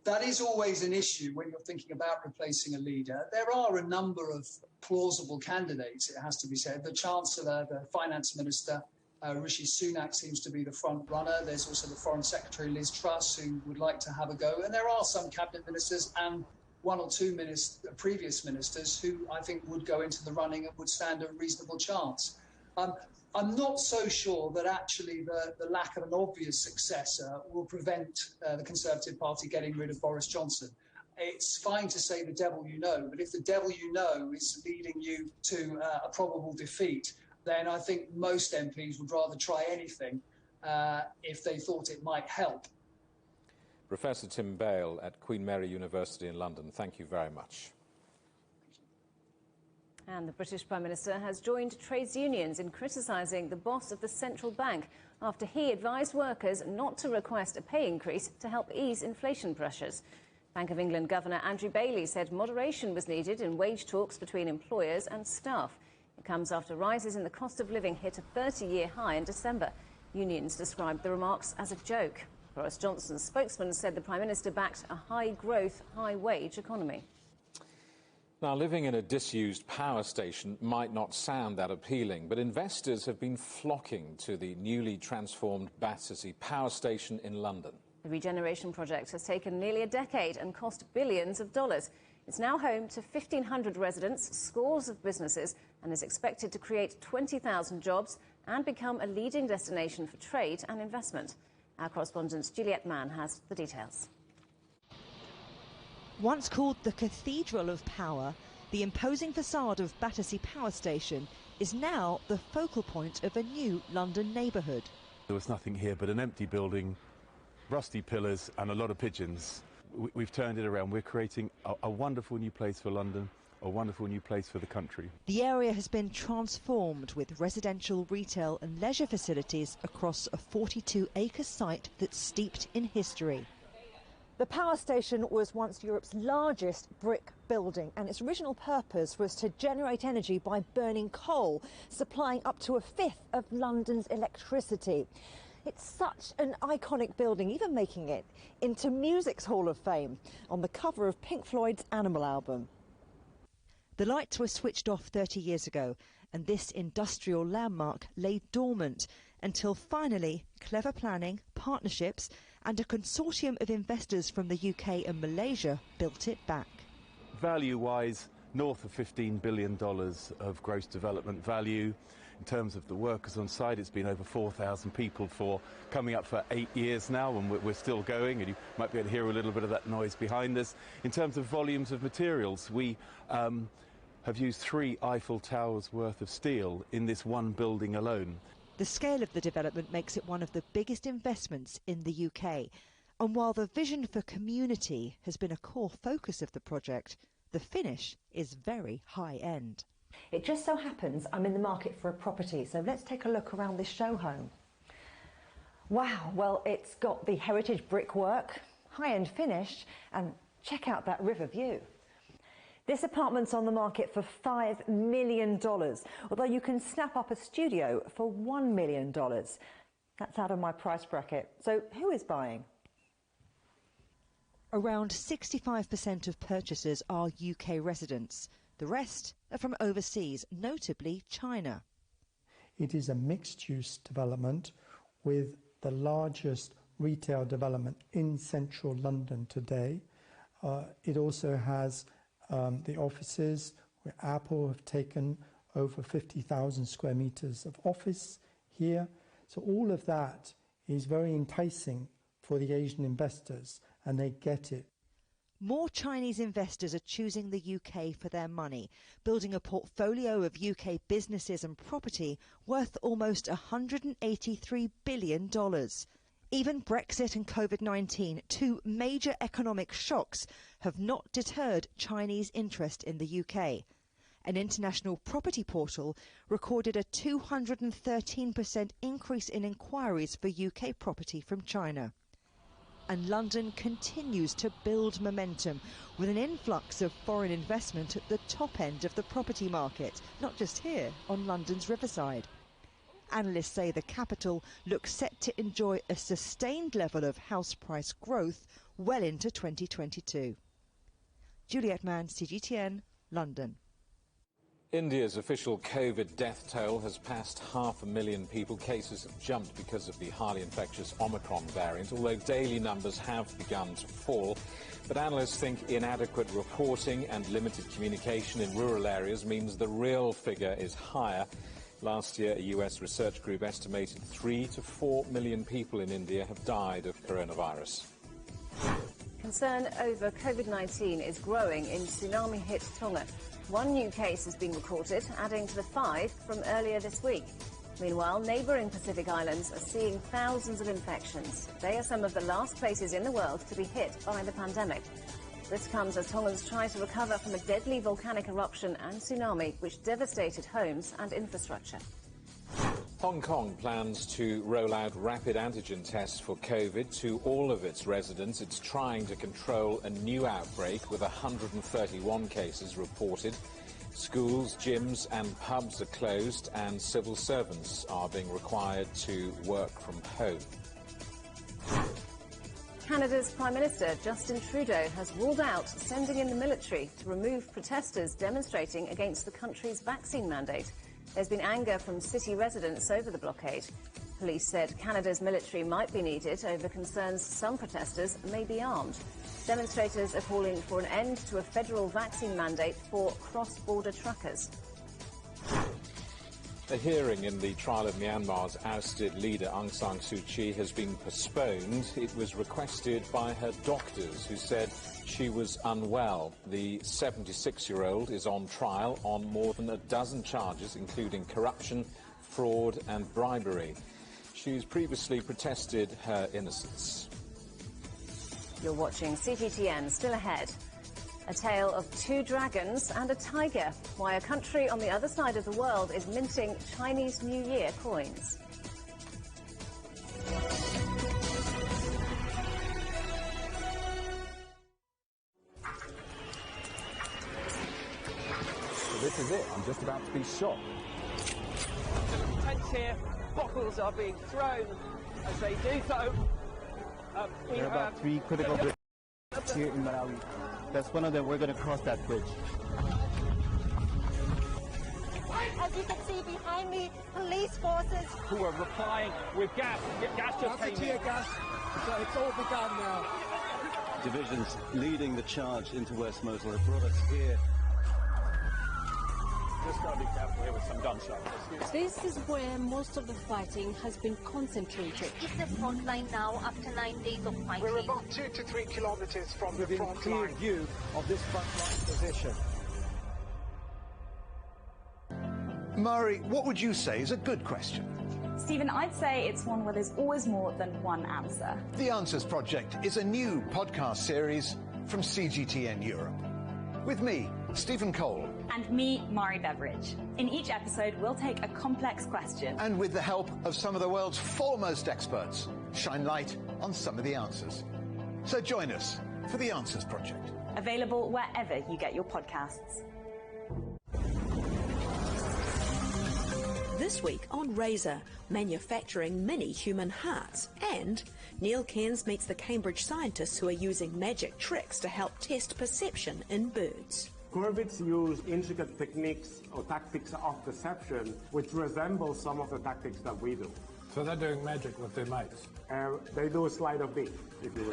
That is always an issue when you're thinking about replacing a leader. There are a number of plausible candidates, it has to be said. The Chancellor, the Finance Minister, Rishi Sunak seems to be the front runner. There's also the Foreign Secretary Liz Truss, who would like to have a go. And there are some cabinet ministers and one or two previous ministers who I think would go into the running and would stand a reasonable chance. I'm not so sure that actually the lack of an obvious successor will prevent the Conservative Party getting rid of Boris Johnson. It's fine to say the devil you know, but if the devil you know is leading you to a probable defeat, then I think most MPs would rather try anything if they thought it might help. Professor Tim Bale at Queen Mary University in London, thank you very much. And the British Prime Minister has joined trades unions in criticising the boss of the central bank after he advised workers not to request a pay increase to help ease inflation pressures. Bank of England Governor Andrew Bailey said moderation was needed in wage talks between employers and staff. It comes after rises in the cost of living hit a 30-year high in December. Unions described the remarks as a joke. Boris Johnson's spokesman said the Prime Minister backed a high-growth, high-wage economy. Now, living in a disused power station might not sound that appealing, but investors have been flocking to the newly transformed Battersea power station in London. The regeneration project has taken nearly a decade and cost billions of dollars. It's now home to 1,500 residents, scores of businesses, and is expected to create 20,000 jobs and become a leading destination for trade and investment. Our correspondent Juliette Mann has the details. Once called the Cathedral of Power, the imposing facade of Battersea Power Station is now the focal point of a new London neighbourhood. There was nothing here but an empty building, rusty pillars and a lot of pigeons. We've turned it around. We're creating a wonderful new place for London, a wonderful new place for the country. The area has been transformed with residential, retail and leisure facilities across a 42-acre site that's steeped in history. The power station was once Europe's largest brick building, and its original purpose was to generate energy by burning coal, supplying up to a fifth of London's electricity. It's such an iconic building, even making it into music's Hall of Fame on the cover of Pink Floyd's Animal album. The lights were switched off 30 years ago, and this industrial landmark lay dormant until finally clever planning, partnerships and a consortium of investors from the UK and Malaysia built it back. Value-wise, north of $15 billion of gross development value. In terms of the workers on site, it's been over 4,000 people for coming up for 8 years now, and we're still going, and you might be able to hear a little bit of that noise behind us. In terms of volumes of materials, we have used 3 Eiffel Towers worth of steel in this one building alone. The scale of the development makes it one of the biggest investments in the UK. And while the vision for community has been a core focus of the project, the finish is very high-end. It just so happens I'm in the market for a property, so let's take a look around this show home. Wow, well, it's got the heritage brickwork, high-end finish, and check out that river view. This apartment's on the market for $5 million, although you can snap up a studio for $1 million. That's out of my price bracket. So who is buying? Around 65% of purchasers are UK residents. The rest are from overseas, notably China. It is a mixed-use development with the largest retail development in central London today. It also has the offices where Apple have taken over 50,000 square meters of office here. So all of that is very enticing for the Asian investors, and they get it. More Chinese investors are choosing the UK for their money, building a portfolio of UK businesses and property worth almost $183 billion. Even Brexit and COVID-19, 2 major economic shocks, have not deterred Chinese interest in the UK. An international property portal recorded a 213% increase in inquiries for UK property from China. And London continues to build momentum with an influx of foreign investment at the top end of the property market, not just here on London's riverside. Analysts say the capital looks set to enjoy a sustained level of house price growth well into 2022. Juliette Mann, CGTN, London. India's official COVID death toll has passed 500,000 people. Cases have jumped because of the highly infectious Omicron variant, although daily numbers have begun to fall. But analysts think inadequate reporting and limited communication in rural areas means the real figure is higher. Last year, a US research group estimated 3 to 4 million people in India have died of coronavirus. Concern over COVID-19 is growing in tsunami-hit Tonga. One new case has been recorded, adding to the 5 from earlier this week. Meanwhile, neighbouring Pacific Islands are seeing thousands of infections. They are some of the last places in the world to be hit by the pandemic. This comes as Tongans try to recover from a deadly volcanic eruption and tsunami, which devastated homes and infrastructure. Hong Kong plans to roll out rapid antigen tests for COVID to all of its residents. It's trying to control a new outbreak with 131 cases reported. Schools, gyms and pubs are closed, and civil servants are being required to work from home. Canada's Prime Minister Justin Trudeau has ruled out sending in the military to remove protesters demonstrating against the country's vaccine mandate. There's been anger from city residents over the blockade. Police said Canada's military might be needed over concerns some protesters may be armed. Demonstrators are calling for an end to a federal vaccine mandate for cross-border truckers. A hearing in the trial of Myanmar's ousted leader Aung San Suu Kyi has been postponed. It was requested by her doctors, who said she was unwell. The 76-year-old is on trial on more than a dozen charges, including corruption, fraud and bribery. She's previously protested her innocence. You're watching CGTN. Still ahead. A tale of 2 dragons and a tiger. Why a country on the other side of the world is minting Chinese New Year coins. So this is it. I'm just about to be shot. Tents here. Bottles are being thrown as they do so. There are about 3 critical bridges here in Malawi. That's one of them. We're going to cross that bridge. As you can see behind me, police forces who are replying with gas. Gas just came in. Tear gas. So it's all begun now. Divisions leading the charge into West Mosul have brought us here. Just got to be careful here with some gunshots. This is where most of the fighting has been concentrated. It's the front line now after 9 days of fighting. We're about 2 to 3 kilometers from the front line. Within clear view of this front line position. Mari, what would you say is a good question? Stephen, I'd say it's one where there's always more than one answer. The Answers Project is a new podcast series from CGTN Europe. With me, Stephen Cole. And me, Mari Beveridge. In each episode, we'll take a complex question. And with the help of some of the world's foremost experts, shine light on some of the answers. So join us for The Answers Project. Available wherever you get your podcasts. This week on Razor, manufacturing mini human hearts, and Neil Cairns meets the Cambridge scientists who are using magic tricks to help test perception in birds. Corvids use intricate techniques or tactics of deception which resemble some of the tactics that we do. So they're doing magic with their mates? They do a slide of beef, if you will.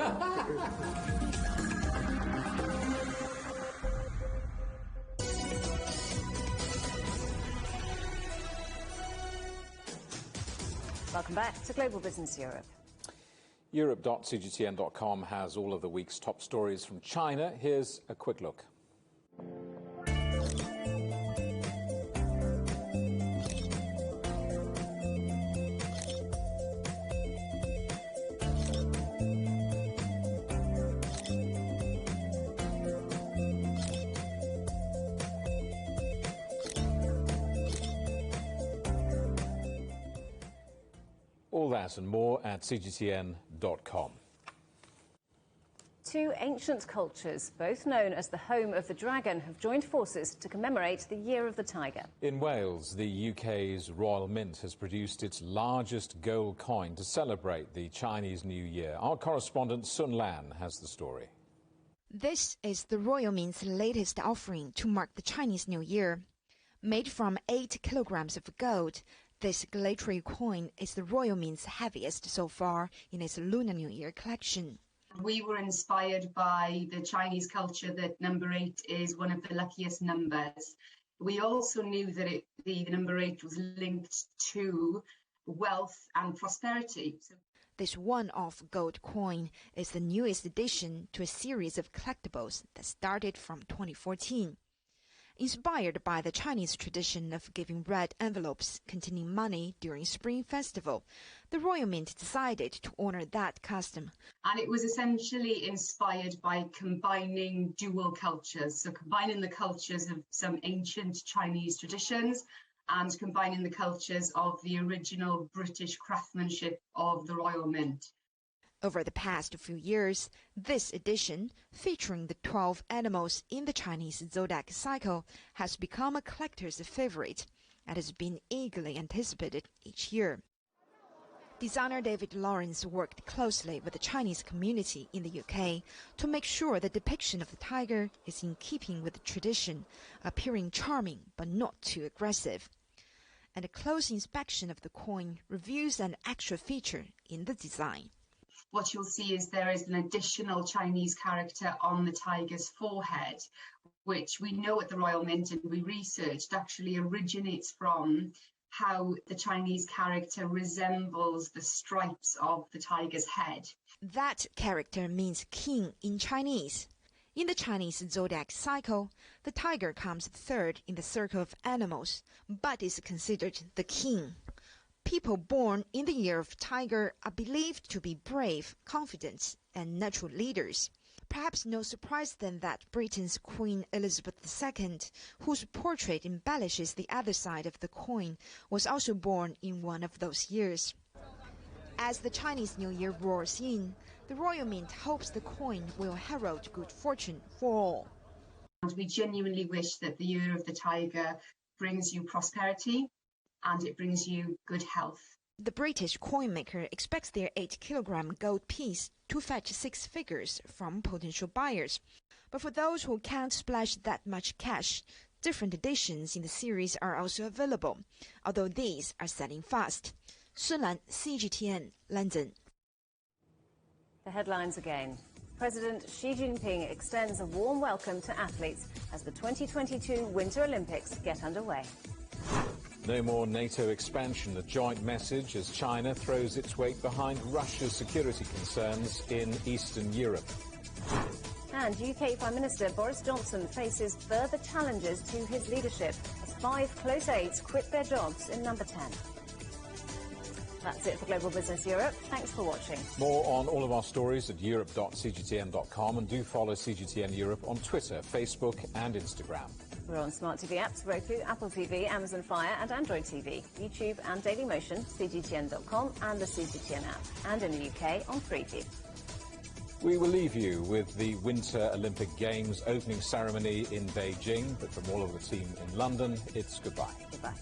Welcome back to Global Business Europe. Europe.cgtn.com has all of the week's top stories from China. Here's a quick look. All that and more at cgtn.com. 2 ancient cultures, both known as the home of the dragon, have joined forces to commemorate the Year of the Tiger. In Wales, the UK's Royal Mint has produced its largest gold coin to celebrate the Chinese New Year. Our correspondent Sun Lan has the story. This is the Royal Mint's latest offering to mark the Chinese New Year. Made from 8 kilograms of gold, this glittery coin is the Royal Mint's heaviest so far in its Lunar New Year collection. We were inspired by the Chinese culture that number 8 is one of the luckiest numbers. We also knew that the number 8 was linked to wealth and prosperity. This one-off gold coin is the newest addition to a series of collectibles that started from 2014. Inspired by the Chinese tradition of giving red envelopes containing money during Spring Festival, the Royal Mint decided to honor that custom. And it was essentially inspired by combining dual cultures, so combining the cultures of some ancient Chinese traditions and combining the cultures of the original British craftsmanship of the Royal Mint. Over the past few years, this edition, featuring the 12 animals in the Chinese zodiac cycle, has become a collector's favorite and has been eagerly anticipated each year. Designer David Lawrence worked closely with the Chinese community in the UK to make sure the depiction of the tiger is in keeping with the tradition, appearing charming but not too aggressive. And a close inspection of the coin reveals an extra feature in the design. What you'll see is there is an additional Chinese character on the tiger's forehead, which we know at the Royal Mint and we researched actually originates from how the Chinese character resembles the stripes of the tiger's head. That character means king in Chinese. In the Chinese zodiac cycle, the tiger comes third in the circle of animals, but is considered the king. People born in the year of tiger are believed to be brave, confident, and natural leaders. Perhaps no surprise then that Britain's Queen Elizabeth II, whose portrait embellishes the other side of the coin, was also born in one of those years. As the Chinese New Year roars in, the Royal Mint hopes the coin will herald good fortune for all. And we genuinely wish that the year of the tiger brings you prosperity and it brings you good health. The British coin maker expects their 8-kilogram gold piece to fetch 6 figures from potential buyers. But for those who can't splash that much cash, different editions in the series are also available, although these are selling fast. Sun Lan, CGTN, London. The headlines again. President Xi Jinping extends a warm welcome to athletes as the 2022 Winter Olympics get underway. No more NATO expansion, a joint message as China throws its weight behind Russia's security concerns in Eastern Europe. And UK Prime Minister Boris Johnson faces further challenges to his leadership as 5 close aides quit their jobs in Number 10. That's it for Global Business Europe. Thanks for watching. More on all of our stories at europe.cgtn.com, and do follow CGTN Europe on Twitter, Facebook and Instagram. We're on smart TV apps, Roku, Apple TV, Amazon Fire and Android TV, YouTube and Dailymotion, CGTN.com and the CGTN app, and in the UK on Freeview. We will leave you with the Winter Olympic Games opening ceremony in Beijing, but from all of the team in London, it's goodbye. Goodbye.